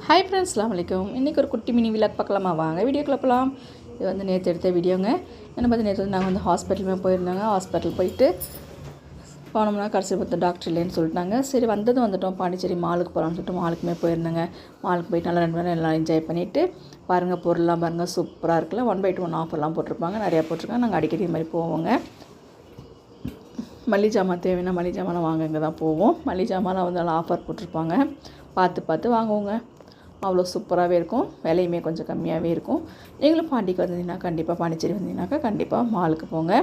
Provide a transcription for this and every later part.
Hi friends, அஸ்ஸலாமு அலைக்கும். இன்றைக்கி ஒரு குட்டி மினி விலாக் பார்க்கலாமா? வாங்க வீடியோக்குள்ள போகலாம். இது வந்து நேற்று எடுத்த வீடியோங்க. என்ன பார்த்து நேற்று வந்து நாங்கள் வந்து ஹாஸ்பிட்டலுமே போயிருந்தாங்க. ஹாஸ்பிட்டல் போயிட்டு போனோம்னா கடைசி பார்த்து டாக்டர் இல்லைன்னு சொல்லிட்டாங்க. சரி வந்துட்டோம் பாண்டிச்சேரி மாலுக்கு போகலான்னு சொல்லிட்டு மாலுக்குமே போயிருந்தேங்க. மாலுக்கு போயிட்டு நல்லா 2 மணி நேரம் எல்லாம் என்ஜாய் பண்ணிவிட்டு பாருங்கள், பொருள்லாம் பாருங்கள் சூப்பராக இருக்குல்ல. 1/2 ஆஃபர்லாம் போட்டிருப்பாங்க, நிறையா போட்டிருக்காங்க. நாங்கள் அடிக்கடி இது மாதிரி போவோங்க. மளிகை ஜாமான் தேவைன்னா மளிகை ஜாமான் வாங்க இங்கே தான் போவோம். மளிகை ஜாமான் வந்து நல்லா ஆஃபர் போட்டிருப்பாங்க, பார்த்து வாங்குவோங்க. அவ்வளோ சூப்பராகவே இருக்கும், விலையுமே கொஞ்சம் கம்மியாகவே இருக்கும். நீங்களும் பாண்டிக்கு வந்தீங்கன்னா கண்டிப்பாக, பாண்டிச்சேரி வந்தீங்கன்னாக்கா கண்டிப்பாக மாலுக்கு போங்க.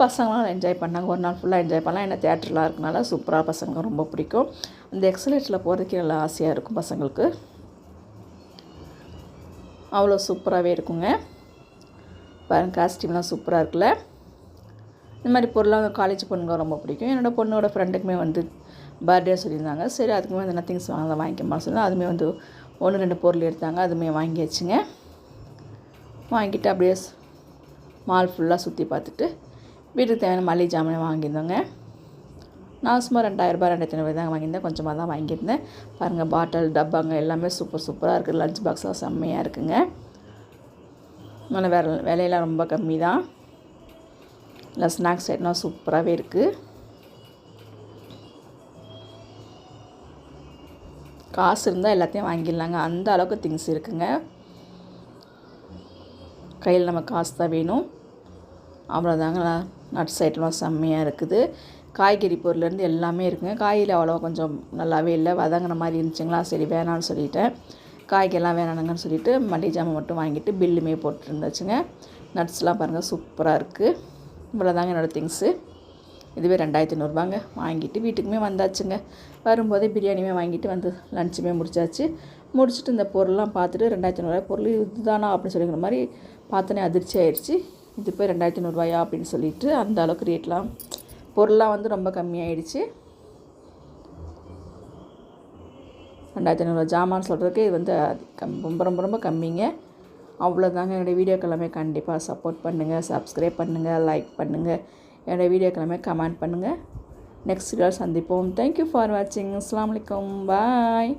பசங்களாம் என்ஜாய் பண்ணாங்க, ஒரு நாள் ஃபுல்லாக என்ஜாய் பண்ணலாம். ஏன்னா தேட்டர்லாம் இருக்கனால சூப்பராக பசங்களுக்கு ரொம்ப பிடிக்கும். அந்த எக்ஸலேட்டரில் போகிறதுக்கே நல்லா ஆசையாக இருக்கும் பசங்களுக்கு. அவ்வளோ சூப்பராகவே இருக்குங்க. பாருங்கள், காஸ்டியூம்லாம் சூப்பராக இருக்குல்ல. இந்த மாதிரி பொருளாக காலேஜ் பொண்ணுங்க ரொம்ப பிடிக்கும். என்னோடய பொண்ணோட ஃப்ரெண்டுக்குமே வந்து பர்த்டே சொல்லியிருந்தாங்க. சரி, அதுக்குமே வந்து நத்திங்ஸ் வாங்கிக்கமா சொன்னால் அதுவுமே வந்து 1-2 பொருள் எடுத்தாங்க, அதுவுமே வாங்கியாச்சுங்க. வாங்கிட்டு அப்படியே மால் ஃபுல்லாக சுற்றி பார்த்துட்டு வீட்டுக்கு தேவையான மளிகை ஜாமானை வாங்கியிருந்தோங்க. நான் சும்மா 2000 ரூபாய் 2500 தாங்க வாங்கியிருந்தேன், கொஞ்சமாக தான் வாங்கியிருந்தேன். பாருங்கள், பாட்டில் டப்பாங்க எல்லாமே சூப்பராக இருக்குது. லஞ்ச் பாக்ஸ்லாம் செம்மையாக இருக்குங்க. ஆனால் விலையெல்லாம் ரொம்ப கம்மி தான். இல்லை, ஸ்நாக்ஸ் ஐட்டம்லாம் சூப்பராகவே இருக்குது. காசு இருந்தால் எல்லாத்தையும் வாங்கிடலாங்க, அந்த அளவுக்கு திங்ஸ் இருக்குங்க. கையில் நம்ம காசு தான் வேணும், அவ்வளோதாங்க. நட்ஸ் ஐட்டம்லாம் செம்மையாக இருக்குது. காய்கறி பொருள்லேருந்து எல்லாமே இருக்குங்க. காயில் அவ்வளோ கொஞ்சம் நல்லாவே இல்லை, வதங்கின மாதிரி இருந்துச்சுங்களா. சரி வேணான்னு சொல்லிட்டேன், காய்கறிலாம் வேணானுங்கன்னு சொல்லிவிட்டு மளிகை ஜாமான் மட்டும் வாங்கிட்டு பில்லுமே போட்டுருந்துச்சுங்க. நட்ஸ்லாம் பாருங்கள் சூப்பராக இருக்குது. இவ்வளோதாங்க என்னோடய திங்ஸு. இதுவே 2500 ரூபாங்க. வாங்கிட்டு வீட்டுக்குமே வந்தாச்சுங்க. வரும்போதே பிரியாணியுமே வாங்கிட்டு வந்து லஞ்சுமே முடிச்சுட்டு இந்த பொருள்லாம் பார்த்துட்டு 2500 ரூபாய் பொருள் இதுதானா அப்படின்னு சொல்லிக்கிற மாதிரி பார்த்தோன்னே அதிர்ச்சி ஆயிடுச்சு. இது போய் 2500 ரூபாயா அப்படின்னு சொல்லிட்டு அந்த அளவுக்கு ரேட்லாம் பொருள்லாம் வந்து ரொம்ப கம்மியாயிடுச்சு. 2500 ரூபா ஜாமான்னு சொல்கிறதுக்கு இது வந்து ரொம்ப கம்மிங்க. அவ்வளோதாங்க. என்னுடைய வீடியோக்கு எல்லாமே கண்டிப்பாக சப்போர்ட் பண்ணுங்கள், சப்ஸ்கிரைப் பண்ணுங்கள், லைக் பண்ணுங்கள். என்னோடய வீடியோக்கு எல்லாமே கமெண்ட் பண்ணுங்கள். நெக்ஸ்ட் வீடியோவில் சந்திப்போம். தேங்க்யூ ஃபார் வாட்சிங். அஸ்ஸலாமு அலைக்கும். பாய்.